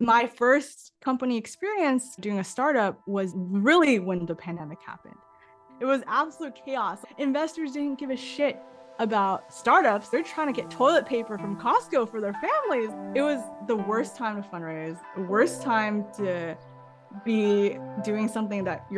My first company experience doing a startup was really when the pandemic happened. It was absolute chaos. Investors didn't give a shit about startups. They're trying to get toilet paper from Costco for their families. It was the worst time to fundraise, the worst time to be doing something that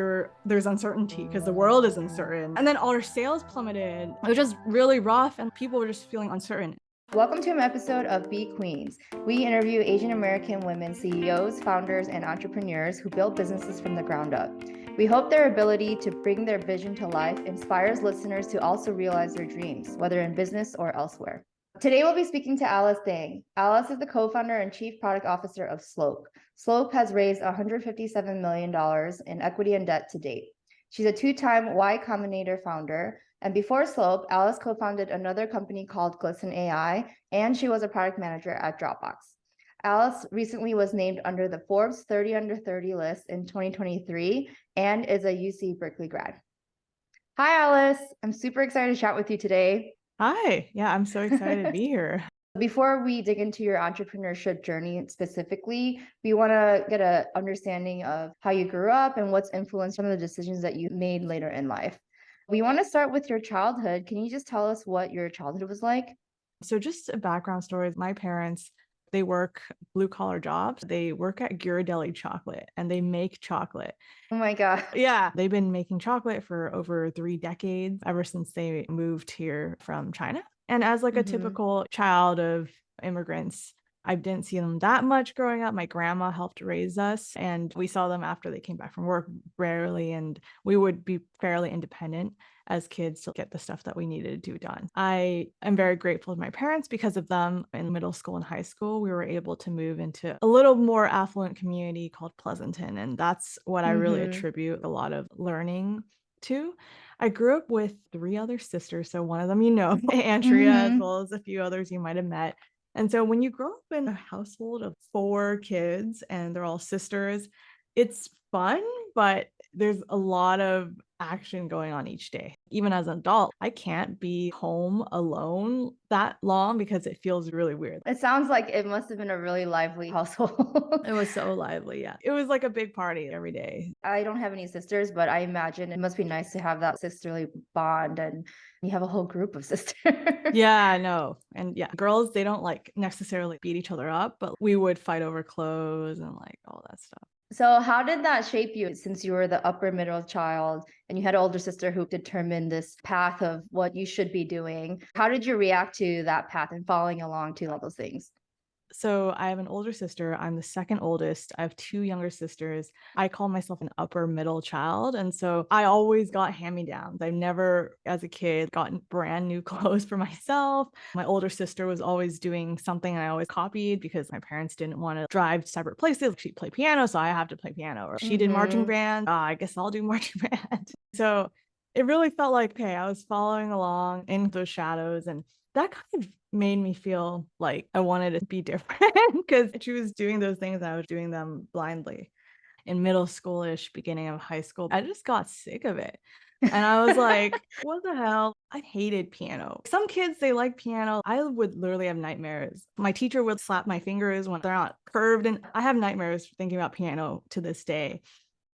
there's uncertainty because the world is uncertain. And then all our sales plummeted. It was just really rough and people were just feeling uncertain. Welcome to an episode of Be Queens. We interview Asian American women CEOs, founders, and entrepreneurs who build businesses from the ground up. We hope their ability to bring their vision to life inspires listeners to also realize their dreams, whether in business or elsewhere. Today, we'll be speaking to Alice Deng. Alice is the co-founder and chief product officer of Slope. Slope has raised $157 million in equity and debt to date. She's a two-time YCombinator founder. And before Slope, Alice co-founded another company called Glisten AI, and she was a product manager at Dropbox. Alice recently was named under the Forbes 30 Under 30 list in 2023 and is a UC Berkeley grad. Hi, Alice. I'm super excited to chat with you today. Hi. Yeah, I'm so excited to be here. Before we dig into your entrepreneurship journey specifically, we want to get an understanding of how you grew up and what's influenced some of the decisions that you made later in life. We want to start with your childhood. Can you just tell us what your childhood was like? So just a background story. My parents, they work blue collar jobs. They work at Ghirardelli Chocolate and they make chocolate. Oh my God. Yeah, they've been making chocolate for over 3 decades, ever since they moved here from China. And as like a typical child of immigrants, I didn't see them that much growing up. My grandma helped raise us, and we saw them after they came back from work rarely, and we would be fairly independent as kids to get the stuff that we needed to do done. I am very grateful to my parents because of them. In middle school and high school, we were able to move into a little more affluent community called Pleasanton, and that's what I really attribute a lot of learning to. I grew up with 3 other sisters, so one of them Andrea, as well as a few others you might have met. And so when you grow up in a household of 4 kids and they're all sisters, it's fun, but there's a lot of action going on each day. Even as an adult, I can't be home alone that long because it feels really weird. It sounds like it must have been a really lively household. It was so lively. Yeah. It was like a big party every day. I don't have any sisters, but I imagine it must be nice to have that sisterly bond and you have a whole group of sisters. Yeah, I know. And yeah, girls, they don't like necessarily beat each other up, but we would fight over clothes and like all that stuff. So how did that shape you since you were the upper middle child and you had an older sister who determined this path of what you should be doing? How did you react to that path and following along to all those things? So I have an older sister. I'm the second oldest. I have 2 younger sisters. I call myself an upper middle child. And so I always got hand-me-downs. I've never, as a kid, gotten brand new clothes for myself. My older sister was always doing something and I always copied because my parents didn't want to drive to separate places. She'd play piano, so I have to play piano. Or she did marching band. I guess I'll do marching band. So it really felt like, okay, I was following along in those shadows, and that kind of made me feel like I wanted to be different because she was doing those things and I was doing them blindly. In middle schoolish, beginning of high school, I just got sick of it. And I was like, what the hell? I hated piano. Some kids, they like piano. I would literally have nightmares. My teacher would slap my fingers when they're not curved. And I have nightmares thinking about piano to this day.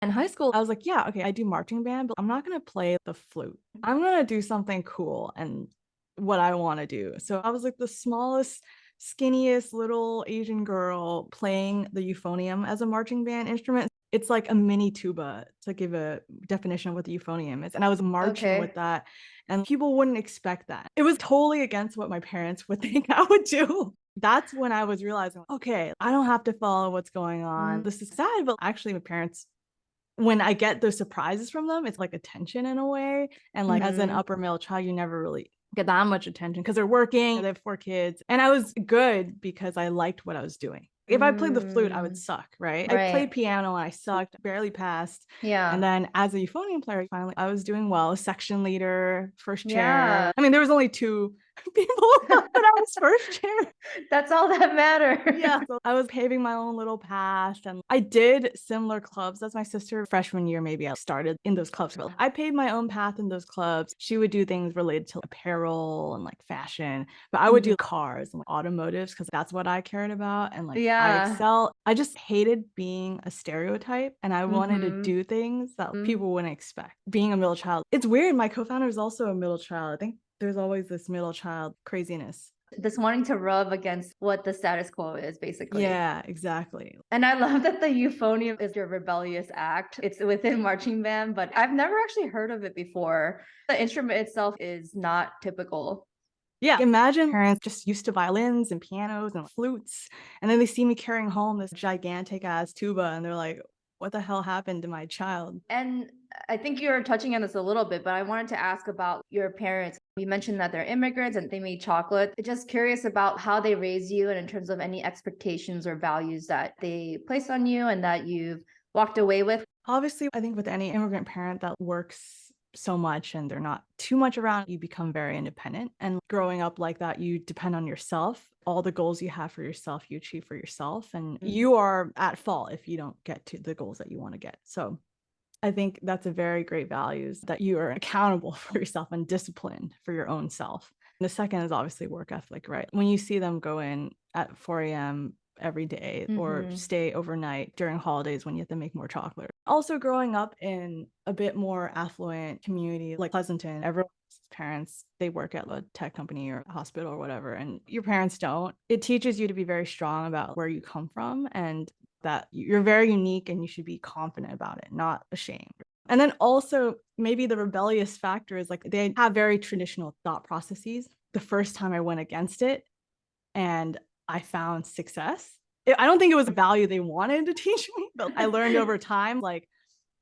In high school, I was like, yeah, okay, I do marching band, but I'm not going to play the flute. I'm going to do something cool and what I want to do. So I was like the smallest, skinniest little Asian girl playing the euphonium as a marching band instrument. It's like a mini tuba, to give a definition of what the euphonium is. And I was marching with that, and people wouldn't expect that. It was totally against what my parents would think I would do. That's when I was realizing, okay, I don't have to follow what's going on. This is sad, but actually my parents, when I get those surprises from them, it's like attention in a way. And like as an upper middle child, you never really get that much attention because they're working, they have 4 kids. And I was good because I liked what I was doing. If I played the flute, I would suck, right? I played piano and I sucked, barely passed. Yeah. And then as a euphonium player, finally I was doing well, section leader, first chair. Yeah. I mean, there was only 2 People thought that I was first chair. That's all that Yeah, matters. so I was paving my own little path, and I did similar clubs as my sister. Freshman year, maybe I started in those clubs, but I paved my own path in those clubs. She would do things related to apparel and like fashion, but I would do Mhm. cars and like, automotives because that's what I cared about. And like I Yeah. excel. I just hated being a stereotype, and I wanted to Mhm. do things that Mhm. people wouldn't expect. Being a middle child, it's weird. My co-founder is also a middle child. I think there's always this middle child craziness. Just wanting to rub against what the status quo is, basically. Yeah, exactly. And I love that the euphonium is your rebellious act. It's within marching band, but I've never actually heard of it before. The instrument itself is not typical. Yeah, imagine parents just used to violins and pianos and flutes, and then they see me carrying home this gigantic ass tuba, and they're like, "What the hell happened to my child?" And I think you're touching on this a little bit, but I wanted to ask about your parents. You mentioned that they're immigrants and they made chocolate. Just curious about how they raised you and in terms of any expectations or values that they placed on you and that you've walked away with. Obviously, I think with any immigrant parent that works so much and they're not too much around, you become very independent. And growing up like that, you depend on yourself. All the goals you have for yourself, you achieve for yourself, and Mhm. you are at fault if you don't get to the goals that you want to get. So I think that's a very great values that you are accountable for yourself and disciplined for your own self. And the second is obviously work ethic, right? When you see them go in at 4 a.m. every day or Mhm. stay overnight during holidays when you have to make more chocolate. Also, growing up in a bit more affluent community like Pleasanton, everyone's parents, they work at a tech company or a hospital or whatever, and your parents don't. It teaches you to be very strong about where you come from and that you're very unique and you should be confident about it, not ashamed. And then also, maybe the rebellious factor is like they have very traditional thought processes. The first time I went against it and I found success, I don't think it was a value they wanted to teach me, but I learned over time, like,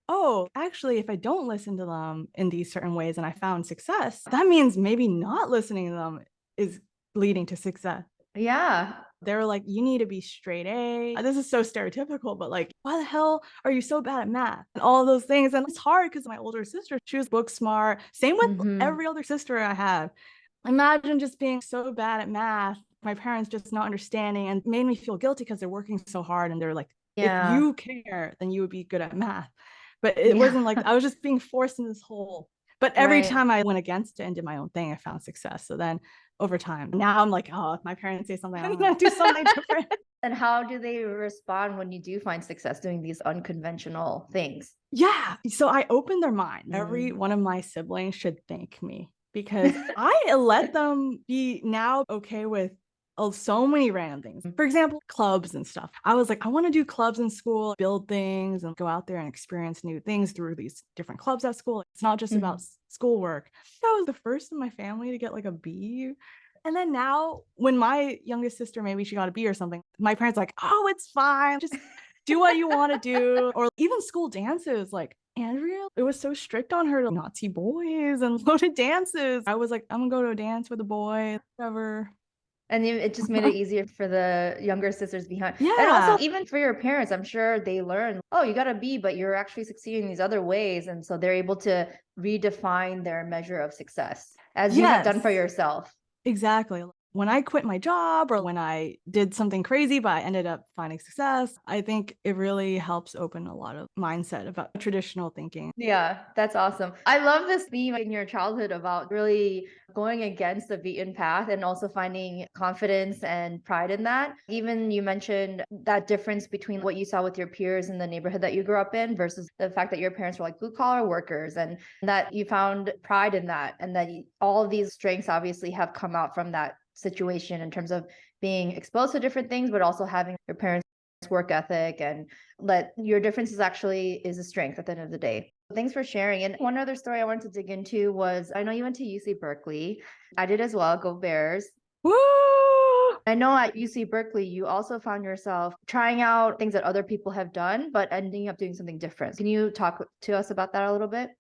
oh, actually, if I don't listen to them in these certain ways and I found success, that means maybe not listening to them is leading to success. Yeah. They were like, "You need to be straight A." This is so stereotypical, but like, "Why the hell are you so bad at math?" And all of those things. And it's hard because my older sister, she was book smart. Same with Mhm. every other sister I have. Imagine just being so bad at math, my parents just not understanding and made me feel guilty because they're working so hard and they're like, "If Yeah. you care, then you would be good at math." But it Yeah. wasn't like I was just being forced in this hole. But every Right. time I went against it and did my own thing, I found success. So then over time, now I'm like, "Oh, if my parents say something, I'm gonna do something different." And how do they respond when you do find success doing these unconventional things? Yeah. So I opened their mind. Every Mm. one of my siblings should thank me because I let them be now okay with so many random things. For example, clubs and stuff. I was like, I want to do clubs in school, build things and go out there and experience new things through these different clubs at school. It's not just about Mhm. schoolwork. I was the first in my family to get like a B. And then now, when my youngest sister, maybe she got a B or something, my parents are like, oh, it's fine. Just do what you want to do. Or even school dances, like Andrea, it was so strict on her to not see boys and go to dances. I was like, I'm gonna go to a dance with a boy, whatever. And it just made it easier for the younger sisters behind. And also, Yeah. even for your parents, I'm sure they learn, oh, you got a B, but you're actually succeeding in these other ways. And so they're able to redefine their measure of success, as you have done for Yes. yourself. Exactly. When I quit my job or when I did something crazy, but I ended up finding success, I think it really helps open a lot of mindset about traditional thinking. Yeah, that's awesome. I love this theme in your childhood about really going against the beaten path and also finding confidence and pride in that. Even you mentioned that difference between what you saw with your peers in the neighborhood that you grew up in versus the fact that your parents were like blue collar workers and that you found pride in that. And that all of these strengths obviously have come out from that situation in terms of being exposed to different things, but also having your parents' work ethic and that your differences actually is a strength at the end of the day. Thanks for sharing. And one other story I wanted to dig into was I know you went to UC Berkeley. I did as well. Go Bears. Woo! I know at UC Berkeley, you also found yourself trying out things that other people have done, but ending up doing something different. Can you talk to us about that a little bit?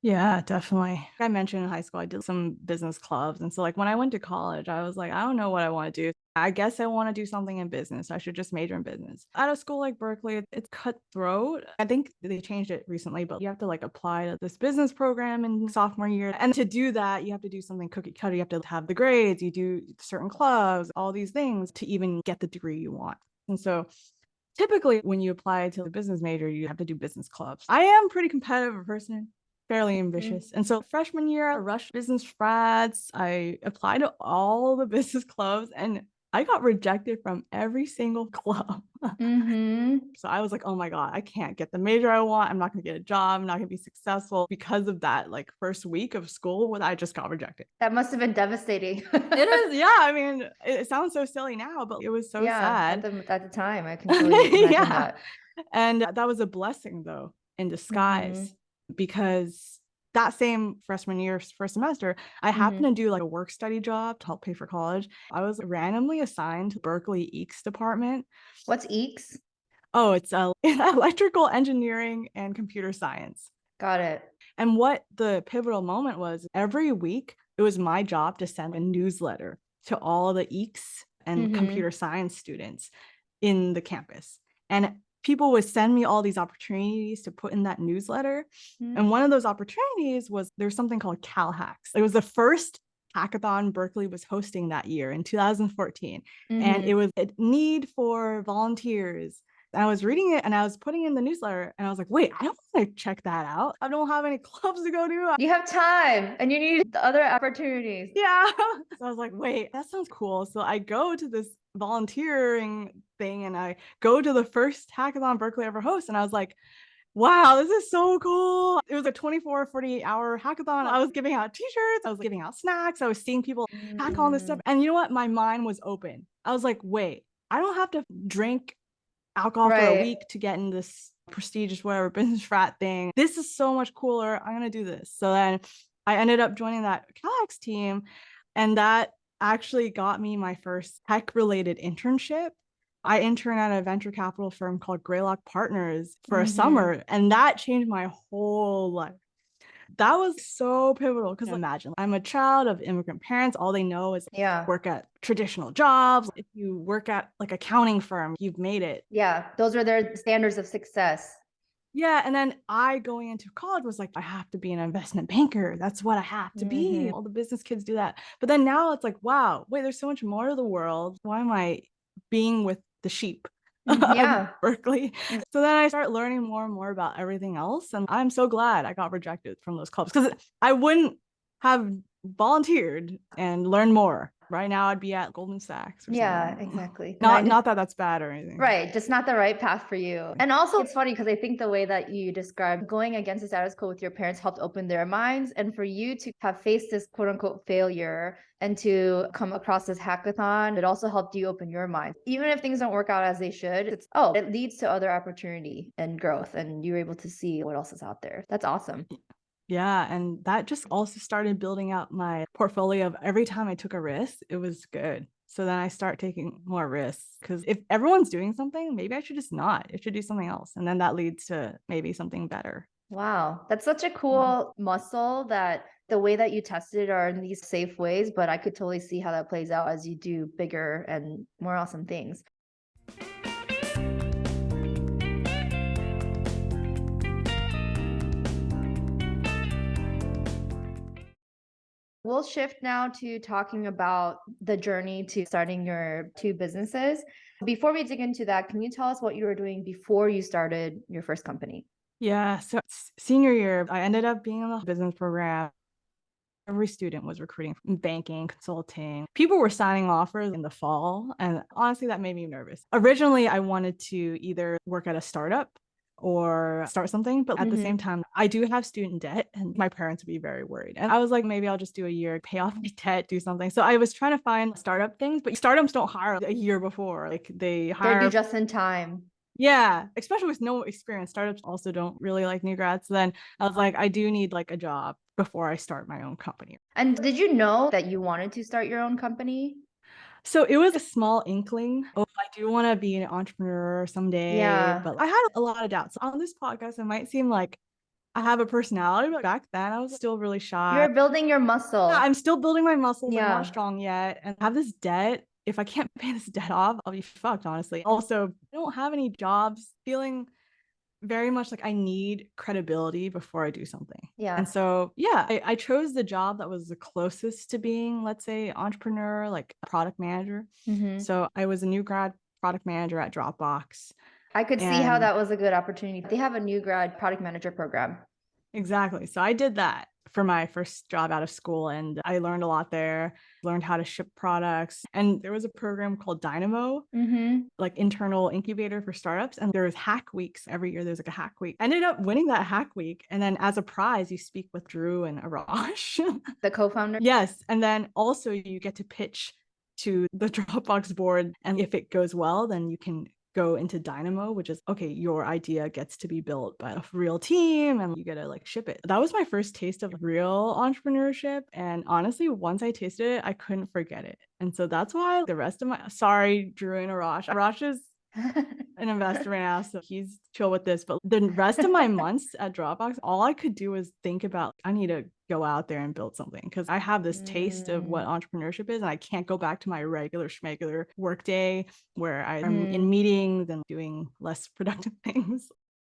Yeah, definitely. I mentioned in high school, I did some business clubs. And so, like, when I went to college, I was like, I don't know what I want to do. I guess I want to do something in business. I should just major in business. At a school like Berkeley, it's cutthroat. I think they changed it recently, but you have to like apply to this business program in sophomore year. And to do that, you have to do something cookie cutter. You have to have the grades, you do certain clubs, all these things to even get the degree you want. And so typically when you apply to the business major, you have to do business clubs. I am a pretty competitive person, fairly ambitious. And so freshman year, I rushed business grads. I applied to all the business clubs and I got rejected from every single club. So I was like, oh my God, I can't get the major I want. I'm not going to get a job. I'm not going to be successful because of that like first week of school when I just got rejected. That must have been devastating. It is. Yeah. I mean, it sounds so silly now, but it was so sad. At the time, I can totally imagine that. And that was a blessing though, in disguise, because that same freshman year, first semester, I happened to do like a work study job to help pay for college. I was randomly assigned to Berkeley EECS department. What's EECS? Oh, it's electrical engineering and computer science. Got it. And what the pivotal moment was, every week, it was my job to send a newsletter to all the EECS and computer science students in the campus. And people would send me all these opportunities to put in that newsletter. And one of those opportunities was there's something called Cal Hacks. It was the first hackathon Berkeley was hosting that year in 2014. And it was a need for volunteers. And I was reading it and I was putting in the newsletter and I was like, wait, I don't want to check that out. I don't have any clubs to go to. You have time and you need other opportunities. Yeah. So I was like, wait, that sounds cool. So I go to this volunteering thing and I go to the first hackathon Berkeley ever hosts. And I was like, wow, this is so cool. It was a 24, 48-hour hackathon. I was giving out t-shirts. I was giving out snacks. I was seeing people hack all this stuff. And you know what? My mind was open. I was like, wait, I don't have to drink alcohol for a week to get in this prestigious whatever business frat thing. This is so much cooler. I'm going to do this. So then I ended up joining that CalX team. And that actually got me my first tech-related internship. I interned at a venture capital firm called Greylock Partners for a summer, and that changed my whole life. That was so pivotal because imagine I'm a child of immigrant parents. All they know is work at traditional jobs. If you work at like accounting firm, you've made it. Yeah, those are their standards of success. Yeah. And then I going into college was like, I have to be an investment banker. That's what I have to be. All the business kids do that. But then now it's like, wow, wait, there's so much more to the world. Why am I being with the sheep? Berkeley. So then I start learning more and more about everything else. And I'm so glad I got rejected from those clubs because I wouldn't have volunteered and learned more. Right now I'd be at Goldman Sachs or something. Exactly. Not that that's bad or anything. Right. Just not the right path for you. And also it's funny because I think the way that you described going against the status quo with your parents helped open their minds. And for you to have faced this quote unquote failure and to come across this hackathon, it also helped you open your mind. Even if things don't work out as they should, it leads to other opportunity and growth. And you're able to see what else is out there. That's awesome. Yeah. And that just also started building out my portfolio of every time I took a risk, it was good. So then I start taking more risks because if everyone's doing something, maybe I should just not. I should do something else. And then that leads to maybe something better. Wow. That's such a cool muscle that the way that you tested are in these safe ways, but I could totally see how that plays out as you do bigger and more awesome things. We'll shift now to talking about the journey to starting your two businesses. Before we dig into that, can you tell us what you were doing before you started your first company? Yeah. So senior year, I ended up being in the business program. Every student was recruiting from banking, consulting. People were signing offers in the fall. And honestly, that made me nervous. Originally, I wanted to either work at a startup or start something. But at the same time, I do have student debt and my parents would be very worried. And I was like, maybe I'll just do a year, pay off my debt, do something. So I was trying to find startup things, but startups don't hire a year before. Like they hire. They do just in time. Yeah, especially with no experience. Startups also don't really like new grads. So then I was like, I do need like a job before I start my own company. And did you know that you wanted to start your own company? So it was a small inkling. Oh, I do want to be an entrepreneur someday. Yeah. But I had a lot of doubts. On this podcast, it might seem like I have a personality, but back then I was still really shy. You're building your muscle. Yeah, I'm still building my muscles. I'm not strong yet. And I have this debt. if I can't pay this debt off, I'll be fucked, honestly. Also, I don't have any jobs, feeling very much like I need credibility before I do something. Yeah. And so, yeah, I chose the job that was the closest to being, let's say, entrepreneur, like a product manager. So I was a new grad product manager at Dropbox. I could see how And that was a good opportunity. They have a new grad product manager program. exactly. So I did that for my first job out of school, and I learned a lot there, learned how to ship products. And there was a program called Dynamo, like internal incubator for startups. And there's hack weeks every year. There's like a hack week. I ended up winning that hack week. And then as a prize, you speak with Drew and Arash. The co-founder? Yes. And then also you get to pitch to the Dropbox board. And if it goes well, then you can go into Dynamo, which is okay, your idea gets to be built by a real team and you get to like ship it. That was my first taste of real entrepreneurship. And honestly, once I tasted it, I couldn't forget it. And so that's why the rest of my, sorry, Drew and Arash is an investor right now, so he's chill with this. But the rest of my months at Dropbox, all I could do was think about, I need to go out there and build something because I have this taste of what entrepreneurship is, and I can't go back to my regular schmegular workday where I'm in meetings and doing less productive things.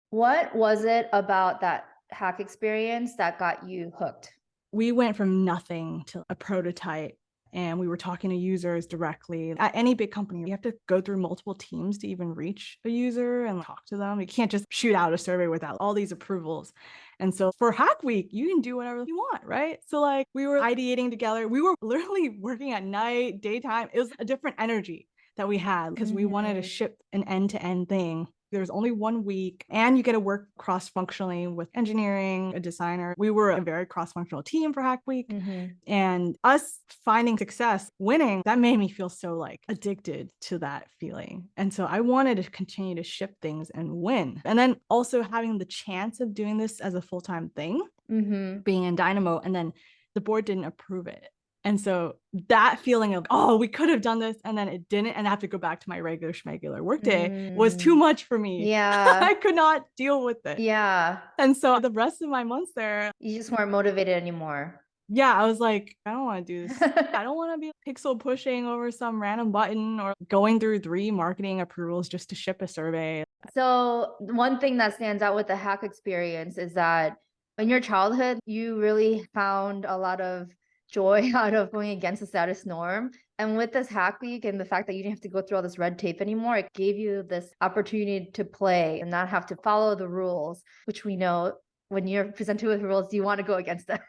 What was it about that hack experience that got you hooked? We went from nothing to a prototype, and we were talking to users directly. At any big company, you have to go through multiple teams to even reach a user and talk to them. You can't just shoot out a survey without all these approvals. And so for Hack Week, you can do whatever you want, right? So like we were ideating together. We were literally working at night, daytime. It was a different energy that we had because we wanted to ship an end-to-end thing. There's only 1 week and you get to work cross-functionally with engineering, a designer. We were a very cross-functional team for Hack Week. And us finding success, winning, that made me feel so like addicted to that feeling. And so I wanted to continue to ship things and win. And then also having the chance of doing this as a full-time thing, being in Dynamo, and then the board didn't approve it. And so that feeling of, oh, we could have done this and then it didn't, and I have to go back to my regular schmegular workday was too much for me. Yeah. I could not deal with it. Yeah. And so the rest of my months there, you just weren't motivated anymore. Yeah, I was like, I don't want to do this. I don't want to be pixel pushing over some random button or going through 3 marketing approvals just to ship a survey. So one thing that stands out with the hack experience is that in your childhood, you really found a lot of joy out of going against the status norm. And with this hack week and the fact that you didn't have to go through all this red tape anymore, it gave you this opportunity to play and not have to follow the rules, which we know when you're presented with rules, you want to go against them.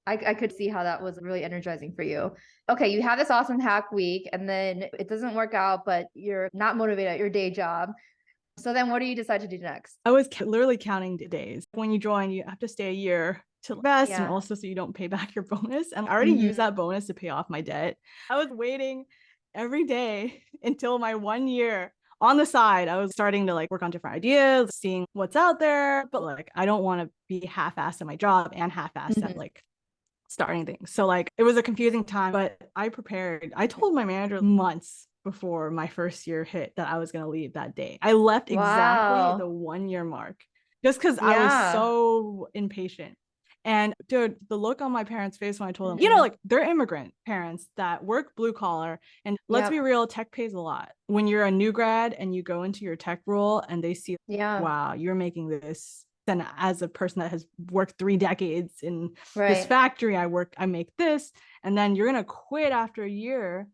I could see how that was really energizing for you. Okay, you have this awesome hack week and then it doesn't work out, but you're not motivated at your day job. So then what do you decide to do next? I was literally counting the days. When you join, you have to stay a year to invest and also so you don't pay back your bonus. And I already used that bonus to pay off my debt. I was waiting every day until my 1 year. On the side, I was starting to like work on different ideas, seeing what's out there, but like I don't want to be half-assed at my job and half-assed at like starting things. So like it was a confusing time, but I prepared. I told my manager months before my first year hit that I was going to leave that day. I left exactly the 1 year mark just because I was so impatient. And dude, the look on my parents' face when I told them, you know, like they're immigrant parents that work blue collar. And let's be real, tech pays a lot. When you're a new grad and you go into your tech role and they see, wow, you're making this. Then as a person that has worked 3 decades in this factory, I make this. And then you're going to quit after a year,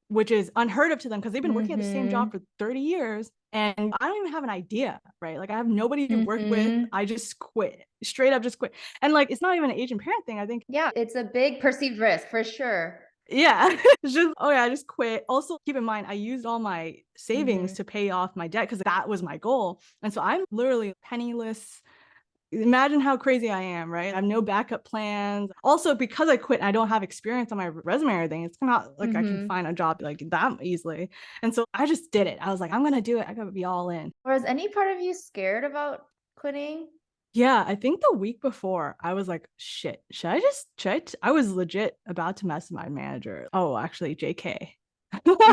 which is unheard of to them because they've been working at the same job for 30 years. And I don't even have an idea, right? Like I have nobody to work with. I just quit, straight up just quit. And like, it's not even an Asian parent thing. I think. Yeah, it's a big perceived risk for sure. Yeah, it's just, oh yeah, I just quit. Also, keep in mind, I used all my savings to pay off my debt because that was my goal. And so I'm literally penniless. Imagine how crazy I am, right? I have no backup plans. Also, because I quit, I don't have experience on my resume or anything. It's not like I can find a job like that easily. And so I just did it. I was like, I'm going to do it. I got to be all in. Or is any part of you scared about quitting? Yeah, I think the week before I was like, shit, I was legit about to mess with my manager. Oh, actually, JK.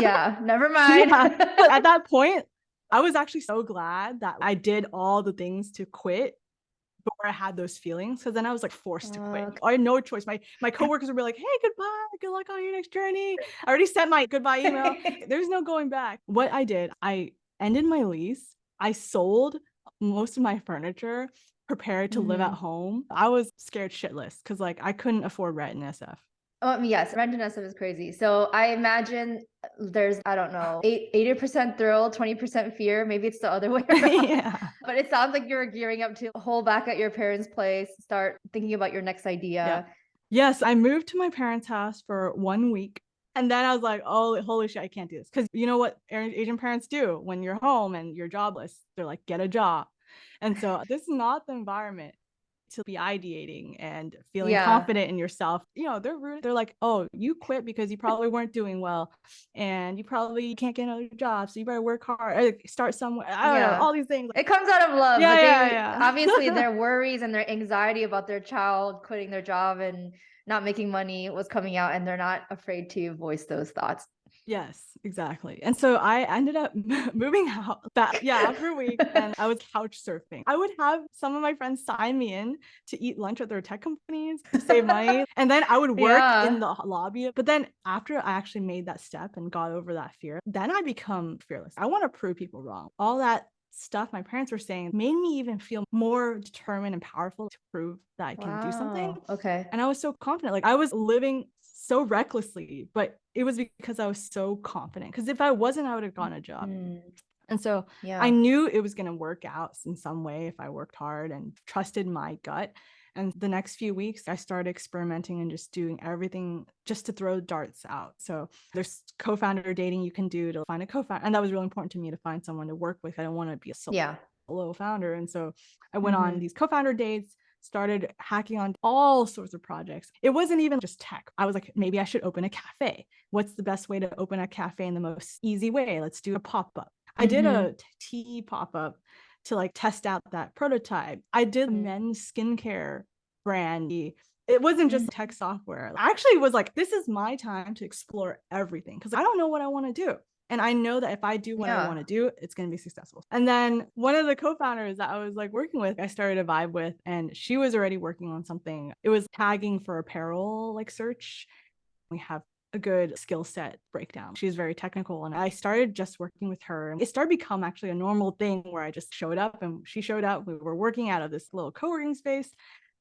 Yeah, never mind. At that point, I was actually so glad that I did all the things to quit before I had those feelings, because then I was like forced to quit. Okay. I had no choice. My coworkers would be like, "Hey, goodbye, good luck on your next journey." I already sent my goodbye email. There's no going back. What I did, I ended my lease. I sold most of my furniture, prepared to live at home. I was scared shitless because like I couldn't afford rent in SF. Yes, rent and SF is crazy. So I imagine there's, I don't know, 80% thrill, 20% fear. Maybe it's the other way around. Yeah. But it sounds like you're gearing up to hole back at your parents' place, start thinking about your next Yeah. idea. Yes, I moved to my parents' house for 1 week. And then I was like, oh, holy shit, I can't do this. Because you know what Asian parents do when you're home and you're jobless? They're like, get a job. And so this is not the environment to be ideating and feeling Yeah. confident in yourself. You know, they're rude. They're like, oh, you quit because you probably weren't doing well and you probably can't get another job. So you better work hard, start somewhere. I don't know, Yeah. all these things. It comes out of love, Yeah, but yeah, they yeah. obviously their worries and their anxiety about their child quitting their job and not making money was coming out, and they're not afraid to voice those thoughts. Yes, exactly. And so I ended up moving out after a week, and I was couch surfing. I would have some of my friends sign me in to eat lunch at their tech companies to save money. And then I would work in Yeah. the lobby. But then after I actually made that step and got over that fear, then I become fearless. I want to prove people wrong. All that stuff my parents were saying made me even feel more determined and powerful to prove that I can do something. Wow. Okay. And I was so confident. Like I was living so recklessly, but it was because I was so confident. Because if I wasn't, I would have gotten a job. And so I Yeah. knew it was going to work out in some way if I worked hard and trusted my gut. And the next few weeks, I started experimenting and just doing everything just to throw darts out. So there's co-founder dating you can do to find a co-founder. And that was really important to me to find someone to work with. I don't want to be a Yeah. solo founder. And so I went on these co-founder dates, started hacking on all sorts of projects. It wasn't even just tech. I was like, maybe I should open a cafe. What's the best way to open a cafe in the most easy way? Let's do a pop-up. I did a tea pop-up to like test out that prototype. I did men's skincare brand. It wasn't just tech software. I actually was like, this is my time to explore everything because I don't know what I want to do. And I know that if I do what I want to do, it's going to be successful. And then one of the co-founders that I was like working with, I started to vibe with, and she was already working on something. It was tagging for apparel, like search. We have a good skill set breakdown. She's very technical. And I started just working with her. And it started to become actually a normal thing where I just showed up and she showed up. We were working out of this little co-working space.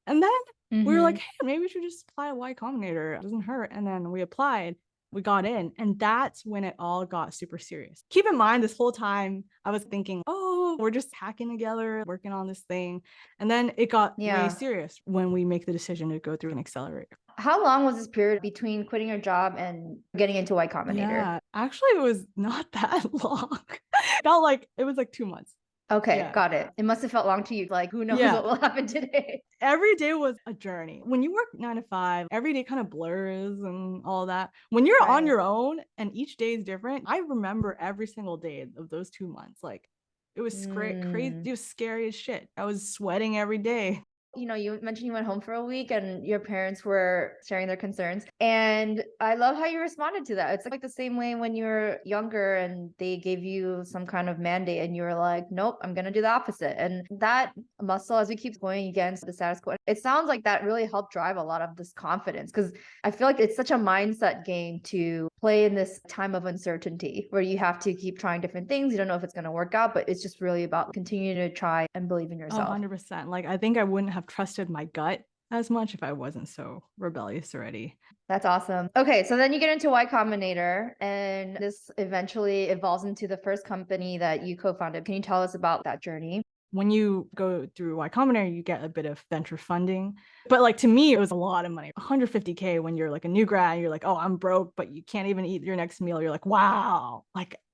And then we were like, hey, maybe we should just apply to Y Combinator. It doesn't hurt. And then we applied. We got in, and that's when it all got super serious. Keep in mind, this whole time I was thinking, oh, we're just hacking together, working on this thing. And then it got way serious when we make the decision to go through an accelerator. How long was this period between quitting your job and getting into Y Combinator? Yeah, actually, it was not that long. It felt like it was like 2 months. Okay, got it. It must have felt long to you. Like, who knows what will happen today? Every day was a journey. When you work 9 to 5, every day kind of blurs and all that. When you're on your own and each day is different, I remember every single day of those 2 months. Like it was crazy. It was scary as shit. I was sweating every day. You know, you mentioned you went home for a week and your parents were sharing their concerns. And I love how you responded to that. It's like the same way when you were younger and they gave you some kind of mandate and you were like, nope, I'm going to do the opposite. And that muscle, as we keep going against the status quo, it sounds like that really helped drive a lot of this confidence, because I feel like it's such a mindset game to play in this time of uncertainty where you have to keep trying different things. You don't know if it's going to work out, but it's just really about continuing to try and believe in yourself. 100%. Like I think I wouldn't have trusted my gut as much if I wasn't so rebellious already. That's awesome. Okay, so then you get into Y Combinator, and this eventually evolves into the first company that you co-founded. Can you tell us about that journey? When you go through Y Combinator, you get a bit of venture funding. But like to me, it was a lot of money. 150K when you're like a new grad, you're like, oh, I'm broke, but you can't even eat your next meal. You're like, wow,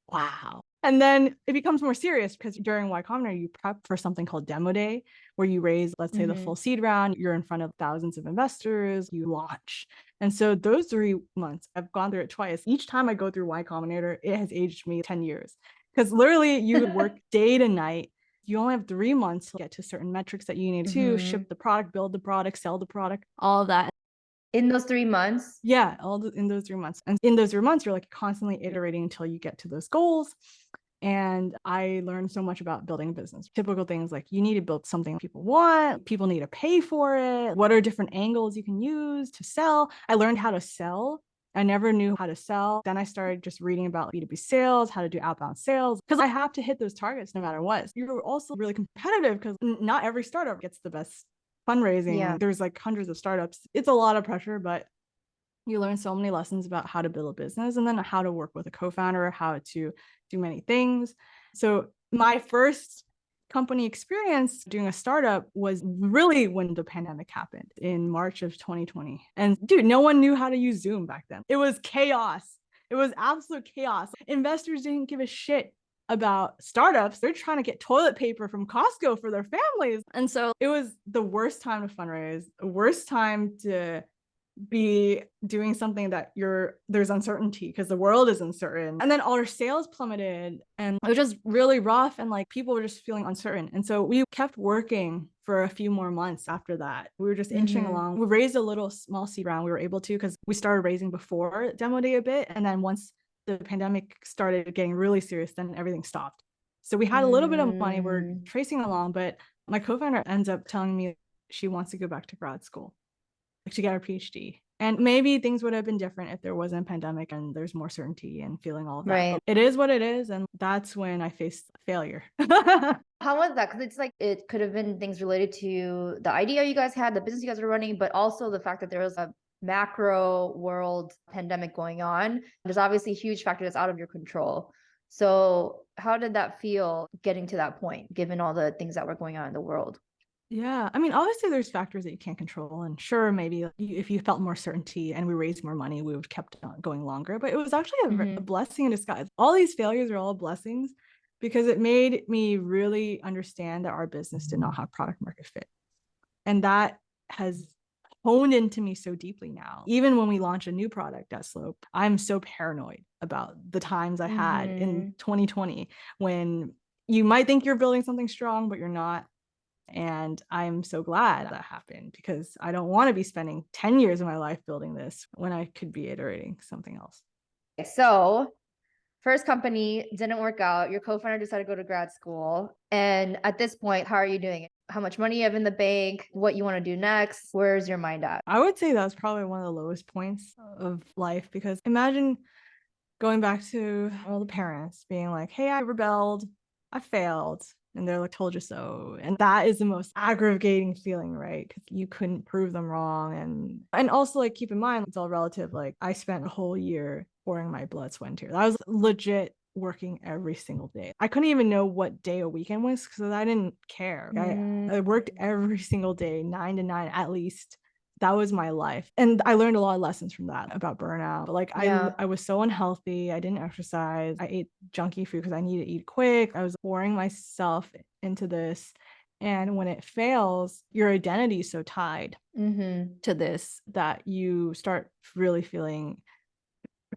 wow. And then it becomes more serious because during Y Combinator, you prep for something called Demo Day, where you raise, let's say, the full seed round. You're in front of thousands of investors, you launch. And so those 3 months, I've gone through it twice. Each time I go through Y Combinator, it has aged me 10 years. Because literally you work day to night. You only have 3 months to get to certain metrics that you need to ship the product, build the product, sell the product, all of that. In those 3 months? Yeah, in those 3 months. And in those 3 months, you're like constantly iterating until you get to those goals. And I learned so much about building a business. Typical things like you need to build something people want, people need to pay for it. What are different angles you can use to sell? I learned how to sell. I never knew how to sell. Then I started just reading about B2B sales, how to do outbound sales, because I have to hit those targets no matter what. You're also really competitive because not every startup gets the best fundraising. Yeah. There's like hundreds of startups. It's a lot of pressure, but you learn so many lessons about how to build a business and then how to work with a co-founder, how to do many things. So my first company experience doing a startup was really when the pandemic happened in March of 2020. And dude, no one knew how to use Zoom back then. It was chaos. It was absolute chaos. Investors didn't give a shit about startups. They're trying to get toilet paper from Costco for their families. And so it was the worst time to fundraise, the worst time to be doing something that there's uncertainty because the world is uncertain. And then all our sales plummeted and it was just really rough and like people were just feeling uncertain. And so we kept working for a few more months after that. We were just inching along. We raised a little small seed round. We were able to because we started raising before demo day a bit. And then once the pandemic started getting really serious, then everything stopped. So we had a little bit of money. We're tracing along, but my co-founder ends up telling me she wants to go back to grad school to get her PhD. And maybe things would have been different if there wasn't a pandemic and there's more certainty and feeling all of that. Right. But it is what it is. And that's when I faced failure. How was that? Because it's like it could have been things related to the idea you guys had, the business you guys were running, but also the fact that there was a macro world pandemic going on. There's obviously a huge factor that's out of your control. So how did that feel getting to that point, given all the things that were going on in the world? Yeah. I mean, obviously there's factors that you can't control. And sure, maybe if you felt more certainty and we raised more money, we would have kept on going longer. But it was actually a blessing in disguise. All these failures are all blessings because it made me really understand that our business did not have product market fit. And that has honed into me so deeply now. Even when we launch a new product at Slope, I'm so paranoid about the times I had in 2020 when you might think you're building something strong, but you're not. And I'm so glad that happened because I don't want to be spending 10 years of my life building this when I could be iterating something else. So first company didn't work out. Your co-founder decided to go to grad school. And at this point, how are you doing it? How much money you have in the bank? What you want to do next? Where's your mind at? I would say that was probably one of the lowest points of life because imagine going back to all the parents being like, hey, I rebelled, I failed. And they're like, told you so. And that is the most aggravating feeling, right? Because you couldn't prove them wrong. And also like keep in mind, it's all relative. Like I spent a whole year pouring my blood, sweat, and tears. I was legit working every single day. I couldn't even know what day a weekend was because I didn't care. I worked every single day, 9 to 9 at least. That was my life. And I learned a lot of lessons from that about burnout. But like I was so unhealthy. I didn't exercise. I ate junky food because I needed to eat quick. I was pouring myself into this. And when it fails, your identity is so tied to this that you start really feeling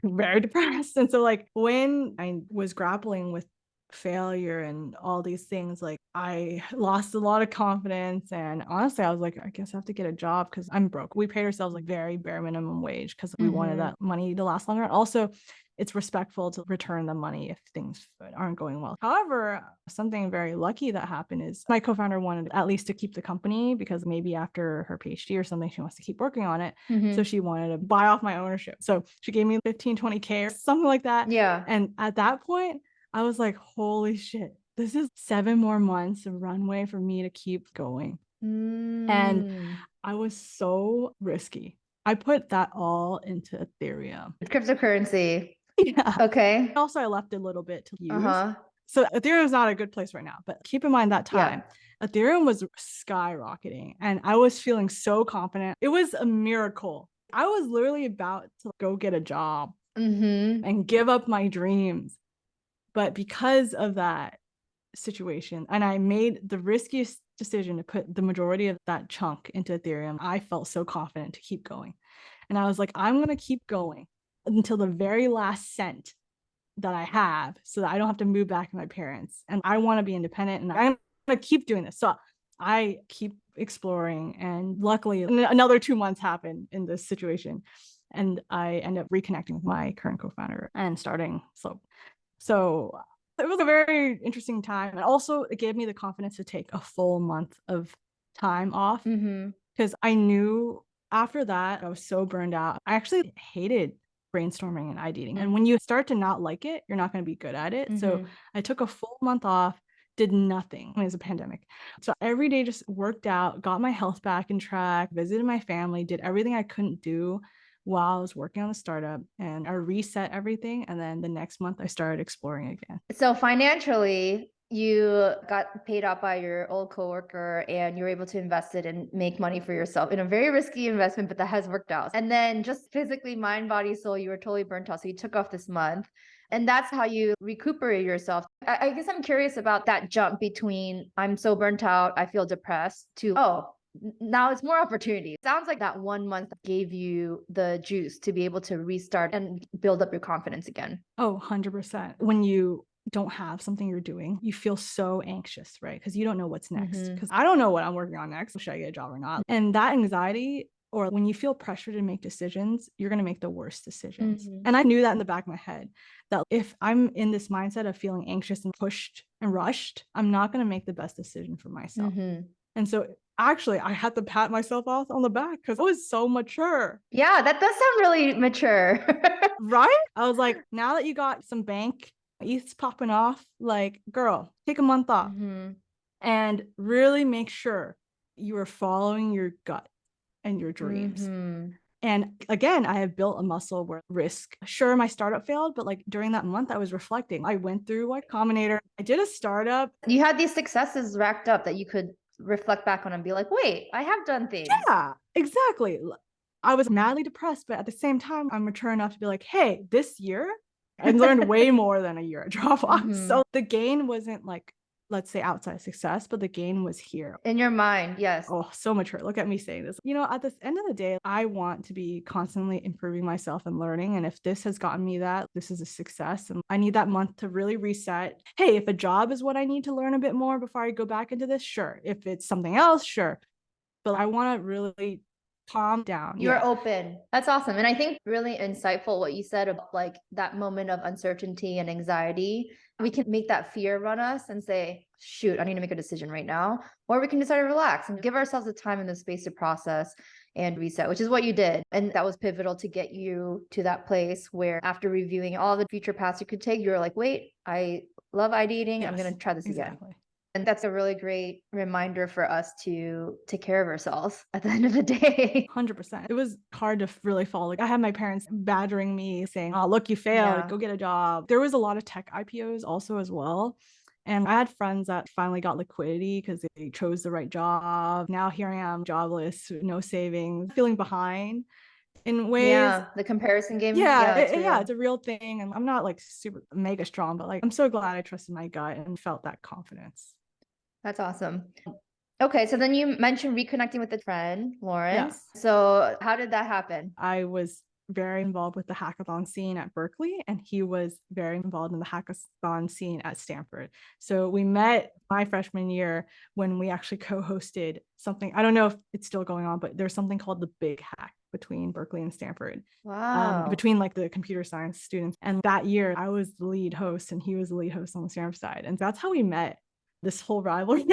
very depressed. And so like when I was grappling with failure and all these things, like I lost a lot of confidence. And honestly, I was like, I guess I have to get a job because I'm broke. We paid ourselves like very bare minimum wage because we wanted that money to last longer. Also, it's respectful to return the money if things aren't going well. However, something very lucky that happened is my co-founder wanted at least to keep the company because maybe after her PhD or something, she wants to keep working on it. So she wanted to buy off my ownership. So she gave me 15, 20K or something like that. Yeah. And at that point, I was like, holy shit, this is 7 more months of runway for me to keep going. And I was so risky. I put that all into Ethereum. Cryptocurrency. Yeah. Okay. Also, I left a little bit to use. So Ethereum is not a good place right now, but keep in mind that time. Ethereum was skyrocketing and I was feeling so confident. It was a miracle. I was literally about to go get a job and give up my dreams. But because of that situation, and I made the riskiest decision to put the majority of that chunk into Ethereum, I felt so confident to keep going. And I was like, I'm going to keep going until the very last cent that I have so that I don't have to move back to my parents. And I want to be independent and I'm going to keep doing this. So I keep exploring. And luckily, another 2 months happened in this situation. And I end up reconnecting with my current co-founder and starting Slope. So It was a very interesting time. And also it gave me the confidence to take a full month of time off because I knew after that I was so burned out. I actually hated brainstorming and ideating. And when you start to not like it, you're not going to be good at it. So I took a full month off, did nothing. It was a pandemic. So every day just worked out, got my health back in track, visited my family, did everything I couldn't do while I was working on the startup, and I reset everything. And then the next month I started exploring again. So financially, you got paid out by your old coworker and you were able to invest it and make money for yourself in a very risky investment, but that has worked out. And then just physically, mind, body, soul, you were totally burnt out. So you took off this month. And that's how you recuperate yourself. I guess I'm curious about that jump between I'm so burnt out, I feel depressed, to, oh, now it's more opportunity. It sounds like that 1 month gave you the juice to be able to restart and build up your confidence again. Oh, 100%. When you don't have something you're doing, you feel so anxious, right? Because you don't know what's next. Because I don't know what I'm working on next. Should I get a job or not? And that anxiety, or when you feel pressure to make decisions, you're going to make the worst decisions. And I knew that in the back of my head, that if I'm in this mindset of feeling anxious and pushed and rushed, I'm not going to make the best decision for myself. And so actually, I had to pat myself off on the back because I was so mature. Yeah, that does sound really mature. Right? I was like, now that you got some bank ETH's popping off, like, girl, take a month off and really make sure you are following your gut and your dreams. And again, I have built a muscle where risk. Sure, my startup failed, but like during that month, I was reflecting. I went through YCombinator. I did a startup. You had these successes racked up that you could reflect back on and be like, wait, I have done things. Yeah, exactly. I was madly depressed, but at the same time, I'm mature enough to be like, hey, this year, I learned way more than a year at Dropbox. So the gain wasn't like, let's say, outside success, but the gain was here. In your mind, yes. Oh, so mature. Look at me saying this. You know, at the end of the day, I want to be constantly improving myself and learning. And if this has gotten me that, this is a success. And I need that month to really reset. Hey, if a job is what I need to learn a bit more before I go back into this, sure. If it's something else, sure. But I want to really calm down. You're open. That's awesome. And I think really insightful what you said about like that moment of uncertainty and anxiety. We can make that fear run us and say, shoot, I need to make a decision right now. Or we can decide to relax and give ourselves the time and the space to process and reset, which is what you did. And that was pivotal to get you to that place where after reviewing all the future paths you could take, you were like, wait, I love ideating. I'm going to try this again. And that's a really great reminder for us to take care of ourselves at the end of the day. 100%. It was hard to really follow. Like, I had my parents badgering me saying, oh, look, you failed. Go get a job. There was a lot of tech IPOs also as well. And I had friends that finally got liquidity because they chose the right job. Now here I am, jobless, no savings, feeling behind in ways. Yeah, the comparison game. It's a real thing. And I'm not like super mega strong, but like I'm so glad I trusted my gut and felt that confidence. That's awesome. Okay, so then you mentioned reconnecting with a friend, Lawrence. So how did that happen? I was very involved with the hackathon scene at Berkeley, and he was very involved in the hackathon scene at Stanford. So we met my freshman year when we actually co-hosted something. I don't know if it's still going on, but there's something called the Big Hack between Berkeley and Stanford. Wow. Between like the computer science students. And that year I was the lead host and he was the lead host on the Stanford side. And that's how we met. This whole rivalry.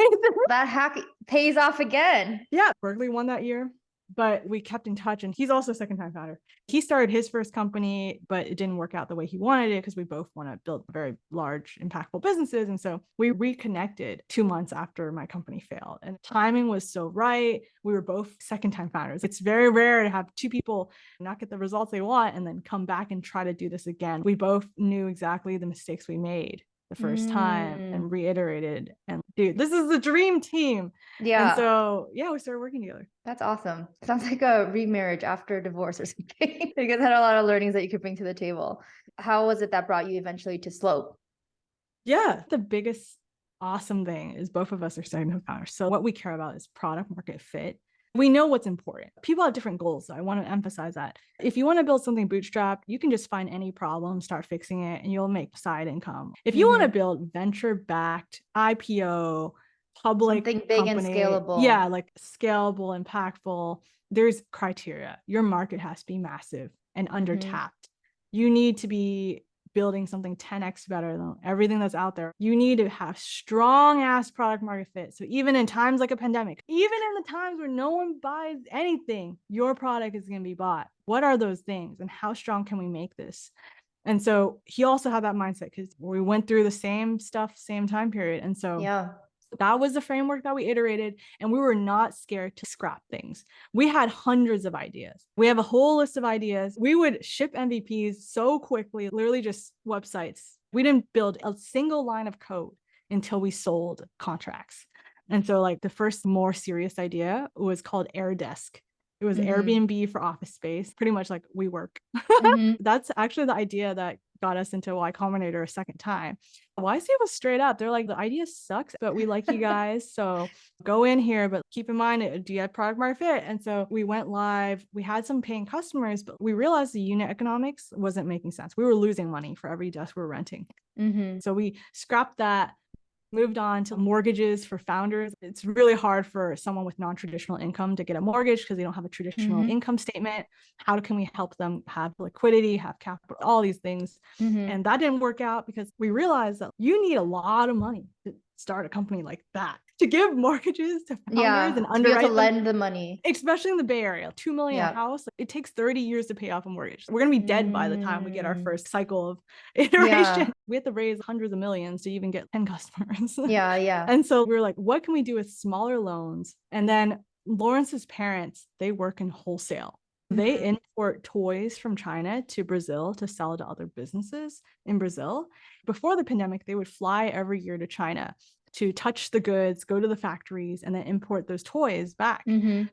That hack pays off again. Yeah, Berkeley won that year, but we kept in touch. And he's also a second-time founder. He started his first company, but it didn't work out the way he wanted it because we both want to build very large, impactful businesses. And so we reconnected 2 months after my company failed. And timing was so right. We were both second-time founders. It's very rare to have two people not get the results they want and then come back and try to do this again. We both knew exactly the mistakes we made the first time and reiterated, and dude, this is the dream team. And so we started working together. That's awesome. Sounds like a remarriage after divorce or something. You guys had a lot of learnings that you could bring to the table. How was it that brought you eventually to Slope? The biggest awesome thing is both of us are second-time founders. So what we care about is product market fit. We know what's important. People have different goals. So I want to emphasize that. If you want to build something bootstrapped, you can just find any problem, start fixing it, and you'll make side income. If you want to build venture-backed IPO, public something big company, and scalable. Like scalable, impactful, there's criteria. Your market has to be massive and undertapped. You need to be building something 10x better than everything that's out there. You need to have strong ass product market fit. So even in times like a pandemic, even in the times where no one buys anything, your product is going to be bought. What are those things and how strong can we make this? And so he also had that mindset because we went through the same stuff, same time period. And so that was the framework that we iterated, and we were not scared to scrap things. We had hundreds of ideas. We have a whole list of ideas. We would ship MVPs so quickly, literally just websites. We didn't build a single line of code until we sold contracts. And so like the first more serious idea was called AirDesk. It was Airbnb for office space, pretty much like WeWork. That's actually the idea that got us into YCombinator a second time. YC was straight up. They're like, the idea sucks, but we like you guys. So go in here, but keep in mind, do you have product market fit? And so we went live. We had some paying customers, but we realized the unit economics wasn't making sense. We were losing money for every desk we were renting. So we scrapped that, moved on to mortgages for founders. It's really hard for someone with non-traditional income to get a mortgage because they don't have a traditional income statement. How can we help them have liquidity, have capital, all these things? And that didn't work out because we realized that you need a lot of money to start a company like that, to give mortgages to founders and underwrite to lend the money, especially in the Bay Area. $2 million a house, it takes 30 years to pay off a mortgage. We're gonna be dead by the time we get our first cycle of iteration. We have to raise hundreds of millions to even get 10 customers. And so we were like, what can we do with smaller loans? And then Lawrence's parents, they work in wholesale. They import toys from China to Brazil to sell to other businesses in Brazil. Before the pandemic, they would fly every year to China to touch the goods, go to the factories, and then import those toys back.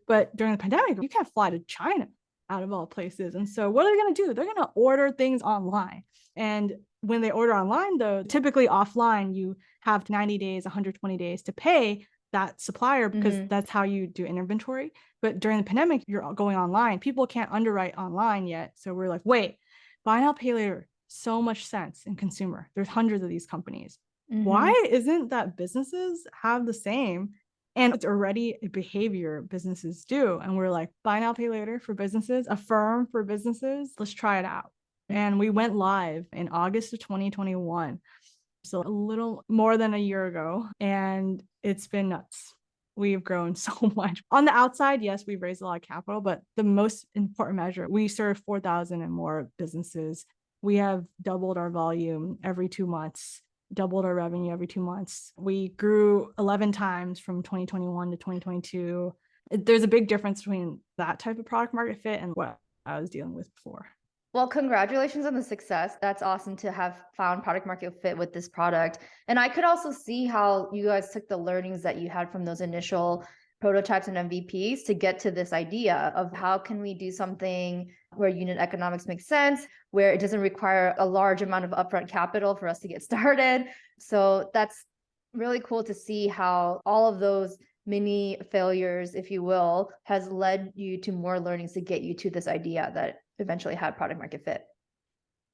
But during the pandemic, you can't fly to China out of all places. And so what are they going to do? They're going to order things online. And when they order online, though, typically offline, you have 90 days, 120 days to pay that supplier because that's how you do inventory. But during the pandemic, you're going online. People can't underwrite online yet. So we're like, wait, buy now, pay later, so much sense in consumer. There's hundreds of these companies. Why isn't that businesses have the same? And it's already a behavior businesses do. And we're like, buy now, pay later for businesses, Affirm for businesses. Let's try it out. And we went live in August of 2021. So a little more than a year ago. And it's been nuts. We've grown so much. On the outside, yes, we've raised a lot of capital, but the most important measure, we serve 4,000 and more businesses. We have doubled our volume every 2 months, doubled our revenue every 2 months. We grew 11 times from 2021 to 2022. There's a big difference between that type of product market fit and what I was dealing with before. Well, congratulations on the success. That's awesome to have found product market fit with this product. And I could also see how you guys took the learnings that you had from those initial prototypes and MVPs to get to this idea of how can we do something where unit economics makes sense, where it doesn't require a large amount of upfront capital for us to get started. So that's really cool to see how all of those mini failures, if you will, has led you to more learnings to get you to this idea that eventually had product market fit.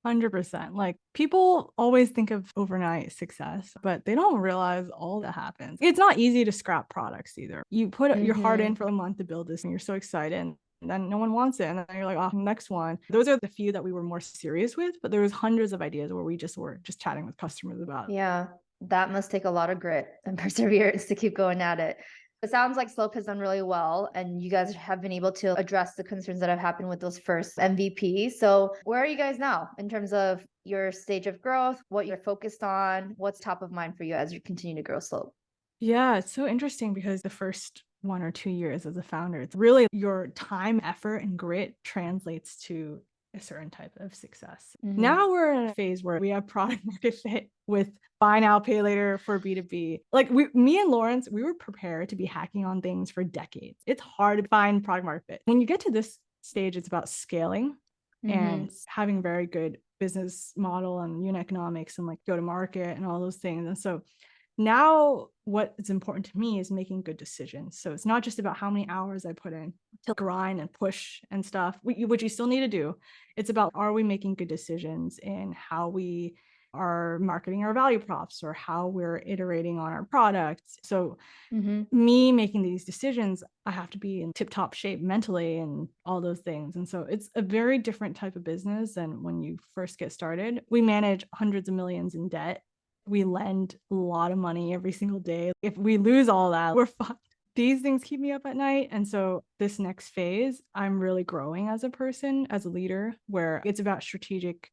100%. Like people always think of overnight success, but they don't realize all that happens. It's not easy to scrap products either. You put your heart in for a month to build this and you're so excited and then no one wants it. And then you're like, oh, next one. Those are the few that we were more serious with, but there was hundreds of ideas where we just were just chatting with customers about. Yeah, that must take a lot of grit and perseverance to keep going at it. It sounds like Slope has done really well, and you guys have been able to address the concerns that have happened with those first MVPs. So where are you guys now in terms of your stage of growth, what you're focused on, what's top of mind for you as you continue to grow Slope? Yeah, it's so interesting because the first 1 or 2 years as a founder, it's really your time, effort, and grit translates to a certain type of success. Now we're in a phase where we have product market fit with buy now, pay later for B2B. Like me and Lawrence, we were prepared to be hacking on things for decades. It's hard to find product market fit. When you get to this stage, it's about scaling and having very good business model and unit economics and like go to market and all those things. And so now what is important to me is making good decisions. So it's not just about how many hours I put in to grind and push and stuff, which you still need to do. It's about, are we making good decisions in how we our marketing, our value props, or how we're iterating on our products. So Mm-hmm. me making these decisions, I have to be in tip-top shape mentally and all those things. And so it's a very different type of business than when you first get started. We manage hundreds of millions in debt. We lend a lot of money every single day. If we lose all that, we're fucked. These things keep me up at night. And so this next phase, I'm really growing as a person, as a leader, where it's about strategic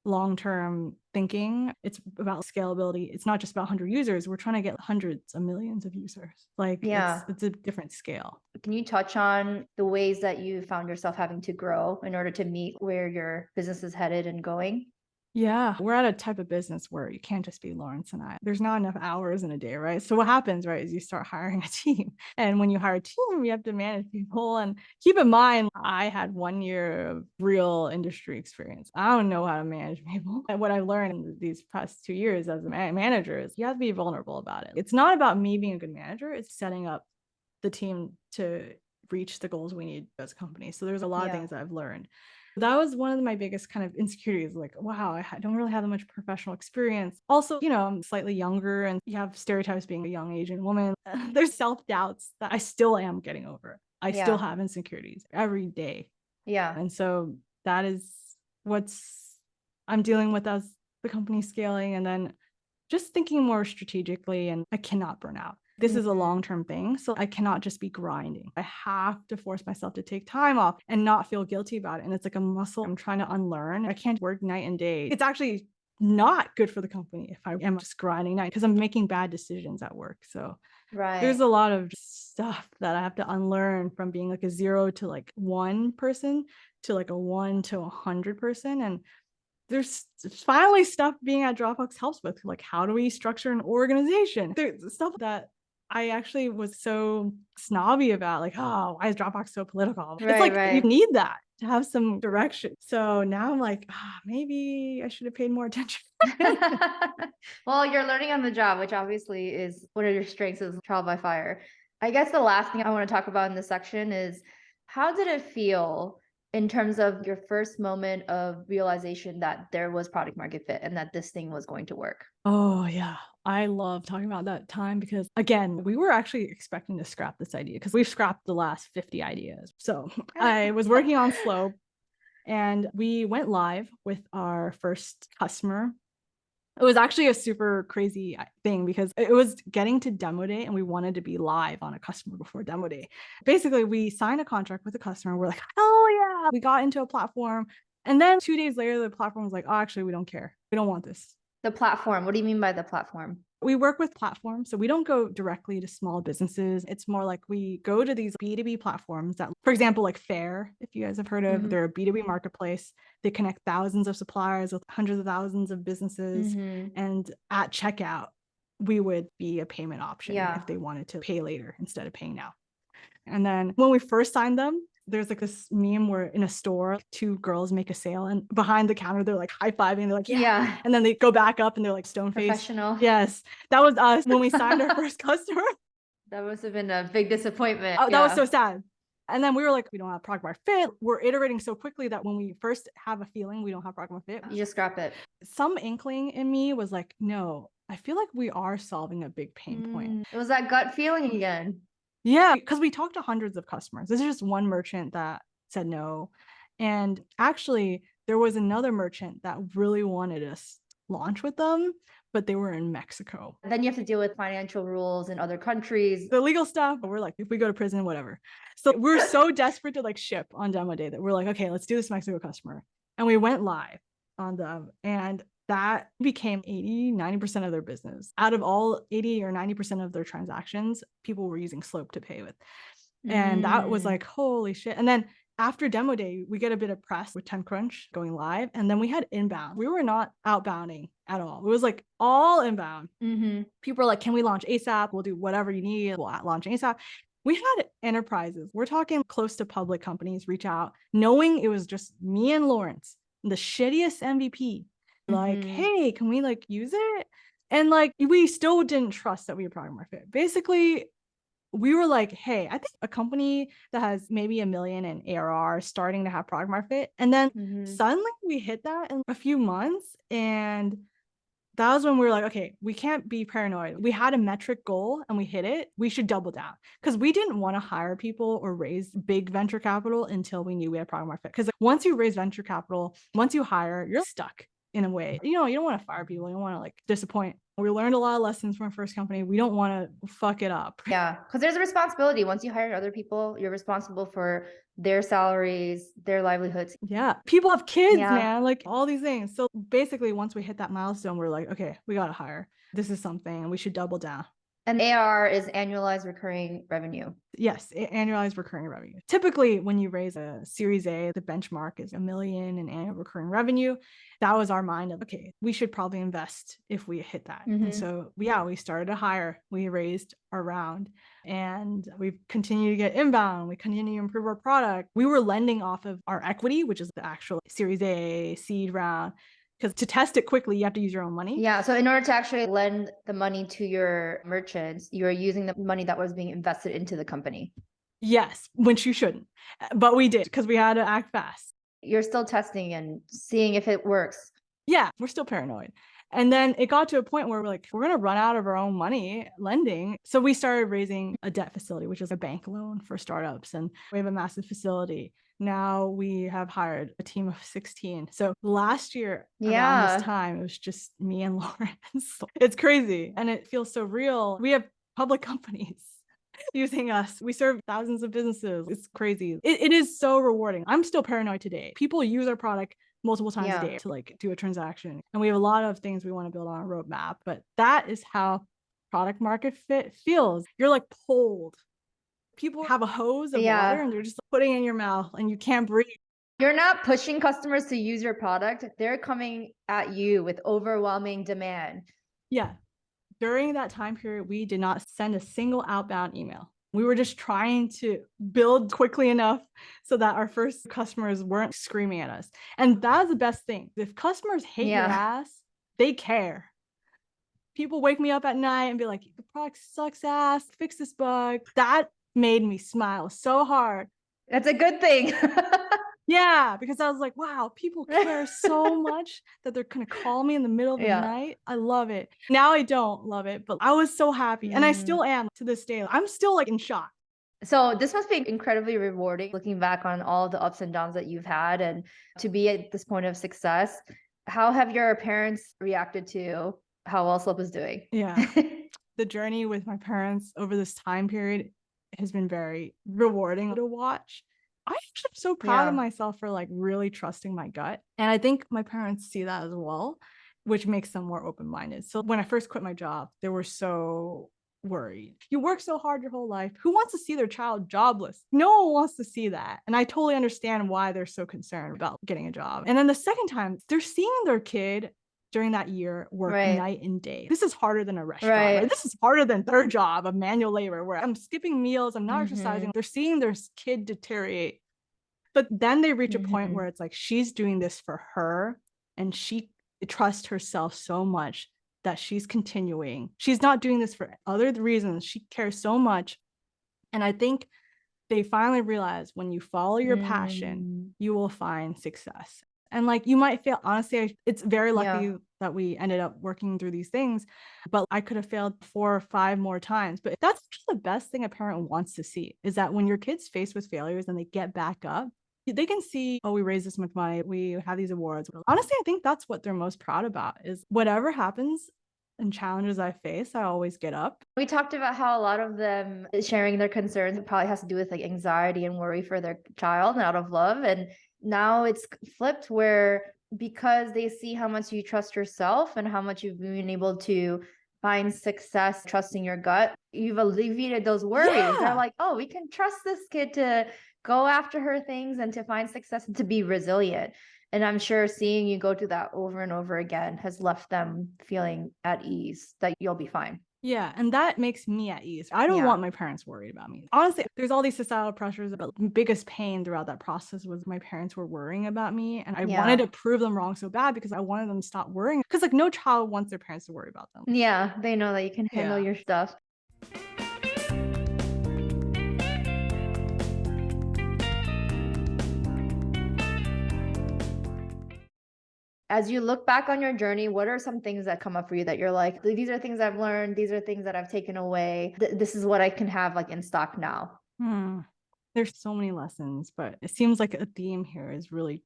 long-term thinking. It's about scalability. It's not just about 100 users. We're trying to get hundreds of millions of users. Like it's a different scale. Can you touch on the ways that you found yourself having to grow in order to meet where your business is headed and going? Yeah, we're at a type of business where you can't just be Lawrence and I. There's not enough hours in a day, right? So what happens, right, is you start hiring a team. And when you hire a team, you have to manage people. And keep in mind, I had 1 year of real industry experience. I don't know how to manage people. And what I've learned in these past 2 years as a manager is you have to be vulnerable about it. It's not about me being a good manager. It's setting up the team to reach the goals we need as a company. So there's a lot of things that I've learned. That was one of my biggest kind of insecurities, like, wow, I don't really have that much professional experience. Also, I'm slightly younger and you have stereotypes being a young Asian woman. There's self-doubts that I still am getting over. I still have insecurities every day. Yeah. And so that is what's I'm dealing with as the company scaling, and then just thinking more strategically, and I cannot burn out. This is a long-term thing. So I cannot just be grinding. I have to force myself to take time off and not feel guilty about it. And it's like a muscle I'm trying to unlearn. I can't work night and day. It's actually not good for the company if I am just grinding night because I'm making bad decisions at work. So there's a lot of stuff that I have to unlearn from being like a 0 to like 1 person to like a 1 to 100 person. And there's finally stuff being at Dropbox helps with, like, how do we structure an organization? There's stuff that I actually was so snobby about, like, oh, why is Dropbox so political? It's like you need that to have some direction. So now I'm like, maybe I should have paid more attention. Well, you're learning on the job, which obviously is one of your strengths, is trial by fire. I guess the last thing I want to talk about in this section is, how did it feel in terms of your first moment of realization that there was product market fit and that this thing was going to work? Oh, yeah. I love talking about that time because, again, we were actually expecting to scrap this idea because we've scrapped the last 50 ideas. So I was working on Slope and we went live with our first customer. It was actually a super crazy thing because it was getting to demo day and we wanted to be live on a customer before demo day. Basically, we signed a contract with a customer. We're like, oh yeah, we got into a platform. And then 2 days later, the platform was like, oh, actually, we don't care. We don't want this. The platform. What do you mean by the platform? We work with platforms. So we don't go directly to small businesses. It's more like we go to these B2B platforms that, for example, like Fair, if you guys have heard of, they're a B2B marketplace. They connect thousands of suppliers with hundreds of thousands of businesses. And at checkout, we would be a payment option if they wanted to pay later instead of paying now. And then when we first signed them, there's like this meme where in a store, 2 girls make a sale and behind the counter, they're like high-fiving. They're like, yeah. And then they go back up and they're like stone-faced. Professional. Yes. That was us when we signed our first customer. That must have been a big disappointment. Oh, that was so sad. And then we were like, we don't have product market fit. We're iterating so quickly that when we first have a feeling we don't have product market fit, You just scrap it. some inkling in me was like, no, I feel like we are solving a big pain point. It was that gut feeling again. Yeah, because we talked to hundreds of customers. This is just one merchant that said no. And actually, there was another merchant that really wanted us to launch with them, but they were in Mexico. Then you have to deal with financial rules in other countries. The legal stuff, we're like, if we go to prison, whatever. So we're so desperate to like ship on demo day that we're like, okay, let's do this Mexico customer. And we went live on them. And that became 80-90% of their business. Out of all 80 or 90% of their transactions, people were using Slope to pay with. And that was like, holy shit. And then after demo day, we get a bit of press with TechCrunch going live. And then we had inbound. We were not outbounding at all. It was like all inbound. People were like, can we launch ASAP? We'll do whatever you need. We'll launch ASAP. We had enterprises. We're talking close to public companies reach out, knowing it was just me and Lawrence, the shittiest MVP. Like, hey, can we like use it? And like, we still didn't trust that we were product market fit. Basically, we were like, hey, I think a company that has maybe $1 million in ARR starting to have product market fit. And then suddenly we hit that in a few months and That was when we were like, okay, we can't be paranoid. We had a metric goal and we hit it. We should double down because we didn't want to hire people or raise big venture capital until we knew we had product market fit. Because once you raise venture capital, once you hire, you're stuck in a way. You know, you don't want to fire people. You don't want to like disappoint. We learned a lot of lessons from our first company. We don't want to fuck it up. Yeah, because there's a responsibility. Once you hire other people, you're responsible for their salaries, their livelihoods. Yeah. People have kids, Yeah. man, like all these things. So basically, once we hit that milestone, we're like, okay, we got to hire. This is something and we should double down. And ARR is annualized recurring revenue. Yes, annualized recurring revenue. Typically, when you raise a Series A, the benchmark is $1 million in annual recurring revenue. That was our mind of, okay, we should probably invest if we hit that. And so, yeah, we started to hire. We raised our round and we've continued to get inbound. We continue to improve our product. We were lending off of our equity, which is the actual Series A seed round. Because to test it quickly, you have to use your own money. Yeah. So in order to actually lend the money to your merchants, you're using the money that was being invested into the company. Yes, which you shouldn't. But we did because we had to act fast. You're still testing and seeing if it works. Yeah, we're still paranoid. And then it got to a point where we're like, we're going to run out of our own money lending. So we started raising a debt facility, which is a bank loan for startups. And we have a massive facility. Now we have hired a team of 16. So last year around this time, it was just me and Lawrence. It's crazy. And it feels so real. We have public companies using us. We serve thousands of businesses. It's crazy. It is so rewarding. I'm still paranoid today. People use our product multiple times a day to like do a transaction. And we have a lot of things we want to build on our roadmap, but that is how product market fit feels. You're like pulled. People have a hose of water and they're just putting it in your mouth and you can't breathe. You're not pushing customers to use your product. They're coming at you with overwhelming demand. Yeah. During that time period, we did not send a single outbound email. We were just trying to build quickly enough so that our first customers weren't screaming at us. And that's the best thing. If customers hate your ass, they care. People wake me up at night and be like, the product sucks ass, fix this bug. That made me smile so hard. That's a good thing. Yeah, because I was like, wow, people care so much that they're going to call me in the middle of the night. I love it. Now I don't love it, but I was so happy. And I still am to this day. I'm still like in shock. So this must be incredibly rewarding looking back on all the ups and downs that you've had and to be at this point of success. How have your parents reacted to how well Slope is doing? Yeah. The journey with my parents over this time period has been very rewarding to watch. I'm so proud of myself for like really trusting my gut. And I think my parents see that as well, which makes them more open-minded. So when I first quit my job, they were so worried. You work so hard your whole life. Who wants to see their child jobless? No one wants to see that. And I totally understand why they're so concerned about getting a job. And then the second time, they're seeing their kid during that year work night and day. This is harder than a restaurant. Right? This is harder than their job of manual labor where I'm skipping meals, I'm not exercising. They're seeing their kid deteriorate. But then they reach a point where it's like she's doing this for her and she trusts herself so much that she's continuing. She's not doing this for other reasons. She cares so much. And I think they finally realize when you follow your passion, you will find success. And like you might fail. Honestly, it's very lucky that we ended up working through these things, but I could have failed 4 or 5 more times. But that's just the best thing a parent wants to see is that when your kid's faced with failures and they get back up, they can see, oh, we raised this much money. We have these awards. Honestly, I think that's what they're most proud about is whatever happens and challenges I face, I always get up. We talked about how a lot of them sharing their concerns probably has to do with like anxiety and worry for their child and out of love. And now it's flipped where because they see how much you trust yourself and how much you've been able to find success, trusting your gut, you've alleviated those worries. They're like, oh, we can trust this kid to go after her things and to find success and to be resilient. And I'm sure seeing you go through that over and over again has left them feeling at ease that you'll be fine. Yeah. And that makes me at ease. I don't want my parents worried about me. Honestly, there's all these societal pressures, but the biggest pain throughout that process was my parents were worrying about me. And I wanted to prove them wrong so bad because I wanted them to stop worrying. Because like no child wants their parents to worry about them. Yeah. They know that you can handle your stuff. As you look back on your journey, what are some things that come up for you that you're like, these are things I've learned, these are things that I've taken away, this is what I can have like in stock now? There's so many lessons, but it seems like a theme here is really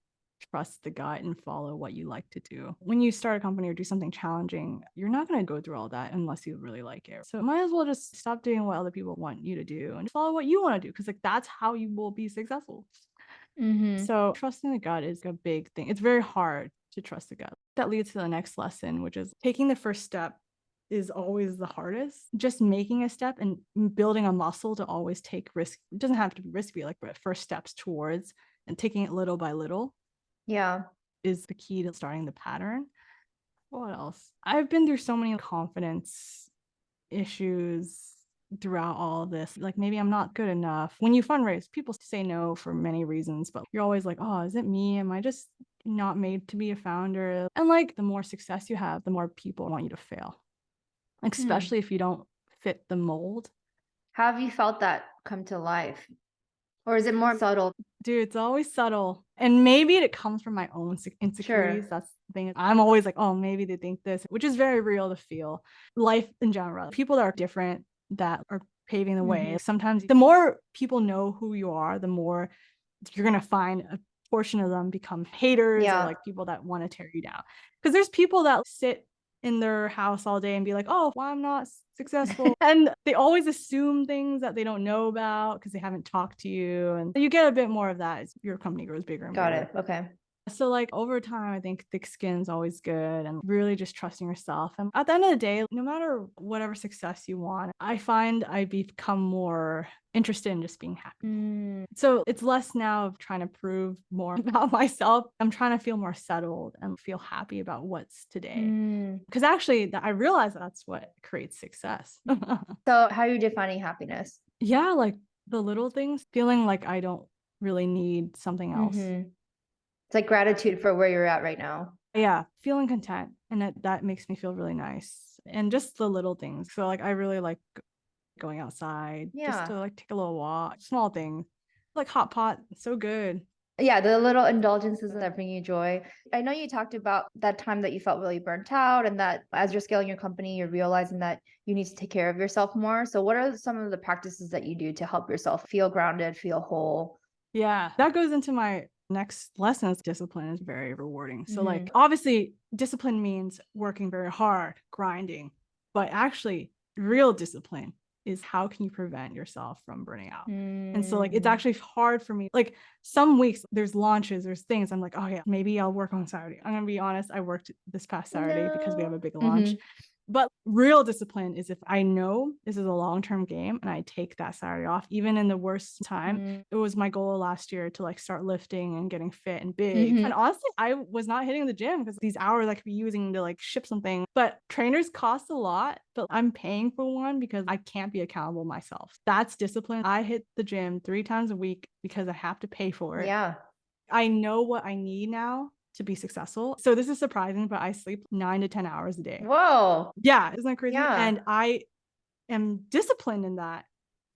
trust the gut and follow what you like to do. When you start a company or do something challenging, you're not going to go through all that unless you really like it. So might as well just stop doing what other people want you to do and follow what you want to do, because like that's how you will be successful. So trusting the gut is a big thing. It's very hard to trust the gut. That leads to the next lesson, which is taking the first step is always the hardest. Just making a step and building a muscle to always take risk. It doesn't have to be risky, like, but first steps towards and taking it little by little is the key to starting the pattern. What else? I've been through so many confidence issues throughout all of this. Like, maybe I'm not good enough. When you fundraise, people say no for many reasons, but you're always like, oh, is it me? Am I just not made to be a founder? And like, the more success you have, the more people want you to fail, especially if you don't fit the mold. How have you felt that come to life? Or is it more subtle? Dude, it's always subtle. And maybe it comes from my own insecurities. Sure. That's the thing. I'm always like, oh, maybe they think this, which is very real to feel. Life in general, people that are different, that are paving the way. Sometimes the more people know who you are, the more you're going to find a portion of them become haters or like people that want to tear you down. Because there's people that sit in their house all day and be like, oh, well, I'm not successful. And they always assume things that they don't know about because they haven't talked to you. And you get a bit more of that as your company grows bigger and bigger. Got it. Okay. So like over time, I think thick skin's always good and really just trusting yourself. And at the end of the day, no matter whatever success you want, I find I become more interested in just being happy. So it's less now of trying to prove more about myself. I'm trying to feel more settled and feel happy about what's today. Because actually, I realize that's what creates success. So how are you defining happiness? Yeah, like the little things, feeling like I don't really need something else. It's like gratitude for where you're at right now. Yeah, feeling content. And that makes me feel really nice. And just the little things. So like I really like going outside just to like take a little walk, small things. Like hot pot, so good. Yeah, the little indulgences that bring you joy. I know you talked about that time that you felt really burnt out and that as you're scaling your company, you're realizing that you need to take care of yourself more. So what are some of the practices that you do to help yourself feel grounded, feel whole? Yeah, that goes into my next lesson. Discipline is very rewarding. So like obviously discipline means working very hard, grinding, but actually real discipline is how can you prevent yourself from burning out? And so like it's actually hard for me. Like some weeks there's launches, there's things I'm like, oh yeah, maybe I'll work on Saturday. I'm gonna be honest, I worked this past Saturday because we have a big launch. But real discipline is if I know this is a long-term game and I take that Saturday off, even in the worst time. It was my goal last year to like start lifting and getting fit and big. And honestly, I was not hitting the gym because these hours I could be using to like ship something. But trainers cost a lot, but I'm paying for one because I can't be accountable myself. That's discipline. I hit the gym 3 times a week because I have to pay for it. Yeah. I know what I need now to be successful. So this is surprising, but I sleep 9 to 10 hours a day. Whoa. Yeah, isn't that crazy? Yeah. And I am disciplined in that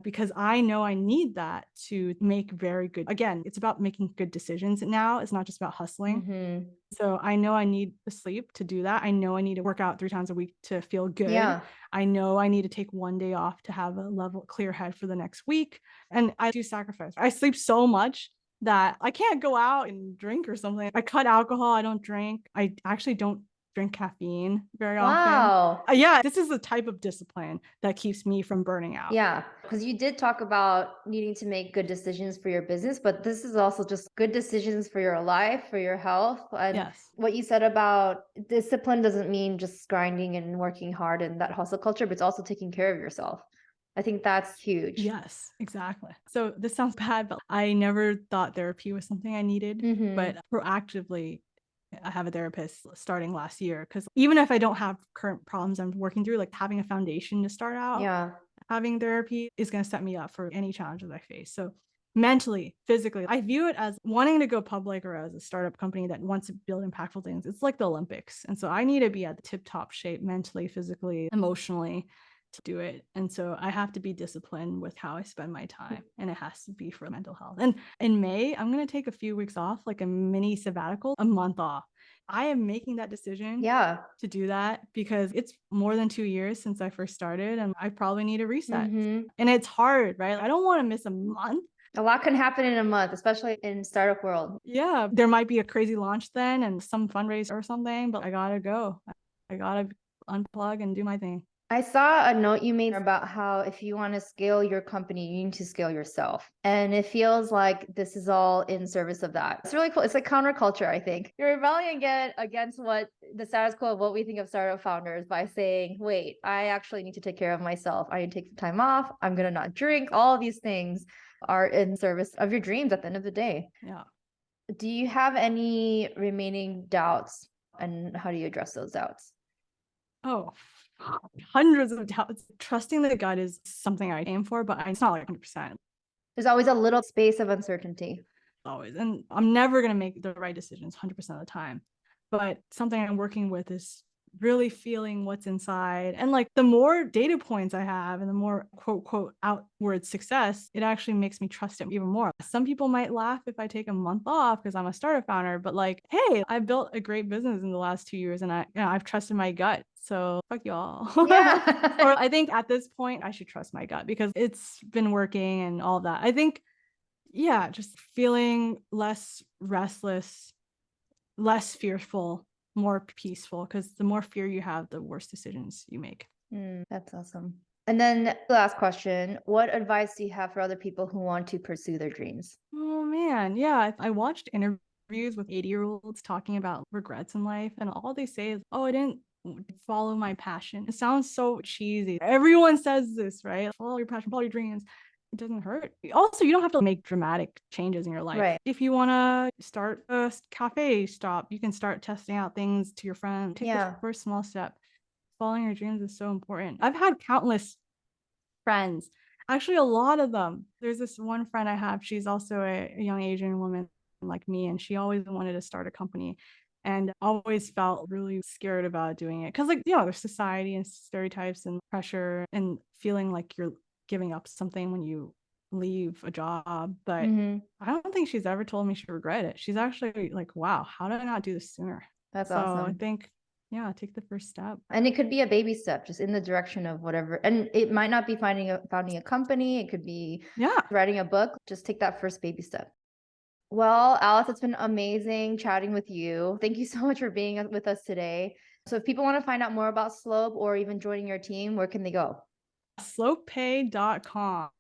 because I know I need that to make very good. Again, it's about making good decisions now. It's not just about hustling. So I know I need the sleep to do that. I know I need to work out 3 times a week to feel good. Yeah. I know I need to take 1 day off to have a clear head for the next week. And I do sacrifice. I sleep so much that I can't go out and drink or something. I cut alcohol. I don't drink. I actually don't drink caffeine very often. Wow. Yeah, this is the type of discipline that keeps me from burning out. Yeah, because you did talk about needing to make good decisions for your business, but this is also just good decisions for your life, for your health. And what you said about discipline doesn't mean just grinding and working hard in that hustle culture, but it's also taking care of yourself. I think that's huge. Yes, exactly. So this sounds bad, but I never thought therapy was something I needed, but proactively I have a therapist starting last year because even if I don't have current problems I'm working through, like having a foundation to start out, having therapy is going to set me up for any challenges I face. So mentally, physically, I view it as wanting to go public or as a startup company that wants to build impactful things. It's like the Olympics. And so I need to be at the tip top shape mentally, physically, emotionally to do it. And so I have to be disciplined with how I spend my time, and it has to be for mental health. And in May, I'm going to take a few weeks off, like a mini sabbatical, a month off. I am making that decision Yeah. to do that because it's more than 2 years since I first started and I probably need a reset. Mm-hmm. And it's hard, right? I don't want to miss a month. A lot can happen in a month, especially in startup world. Yeah, there might be a crazy launch then and some fundraiser or something, but I gotta go. I gotta unplug and do my thing. I saw a note you made about how if you want to scale your company, you need to scale yourself. And it feels like this is all in service of that. It's really cool. It's like counterculture, I think. You're rebelling again against what the status quo of what we think of startup founders by saying, wait, I actually need to take care of myself. I need to take some time off. I'm going to not drink. All of these things are in service of your dreams at the end of the day. Yeah. Do you have any remaining doubts, and how do you address those doubts? Oh, hundreds of doubts. Trusting the gut is something I aim for, but it's not like 100%. There's always a little space of uncertainty. Always. And I'm never going to make the right decisions 100% of the time. But something I'm working with is really feeling what's inside. And like the more data points I have and the more quote, quote, outward success, it actually makes me trust it even more. Some people might laugh if I take a month off because I'm a startup founder, but like, hey, I built a great business in the last 2 years and I've trusted my gut. So fuck y'all. Yeah. Or I think at this point, I should trust my gut because it's been working and all that. I think, yeah, just feeling less restless, less fearful, more peaceful, because the more fear you have, the worse decisions you make. That's awesome. And then the last question, what advice do you have for other people who want to pursue their dreams? Oh man, yeah. I watched interviews with 80-year-olds talking about regrets in life, and all they say is, oh, I didn't follow my passion. It sounds so cheesy. Everyone says this, right? Follow your passion, follow your dreams. It doesn't hurt. Also, you don't have to make dramatic changes in your life. Right. If you want to start a cafe stop, you can start testing out things to your friend. Take the first small step. Following your dreams is so important. I've had countless friends, actually a lot of them. There's this one friend I have. She's also a young Asian woman like me, and she always wanted to start a company and always felt really scared about doing it because, like, there's society and stereotypes and pressure and feeling like you're giving up something when you leave a job. But I don't think she's ever told me she regret it. She's actually like, wow, how did I not do this sooner? That's so awesome. I think, yeah, take the first step. And it could be a baby step, just in the direction of whatever. And it might not be founding a company. It could be writing a book. Just take that first baby step. Well, Alice, it's been amazing chatting with you. Thank you so much for being with us today. So if people want to find out more about Slope or even joining your team, where can they go? Slopepay.com.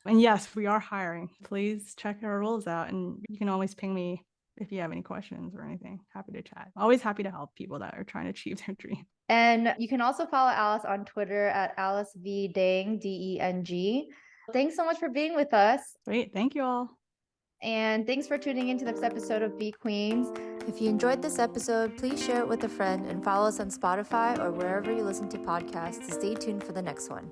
And yes, we are hiring. Please check our roles out, and you can always ping me if you have any questions or anything. Happy to chat. Always happy to help people that are trying to achieve their dream. And you can also follow Alice on Twitter at Alice V Deng, Deng. Thanks so much for being with us. Great. Thank you all. And thanks for tuning into this episode of Be Queens. If you enjoyed this episode, please share it with a friend and follow us on Spotify or wherever you listen to podcasts to stay tuned for the next one.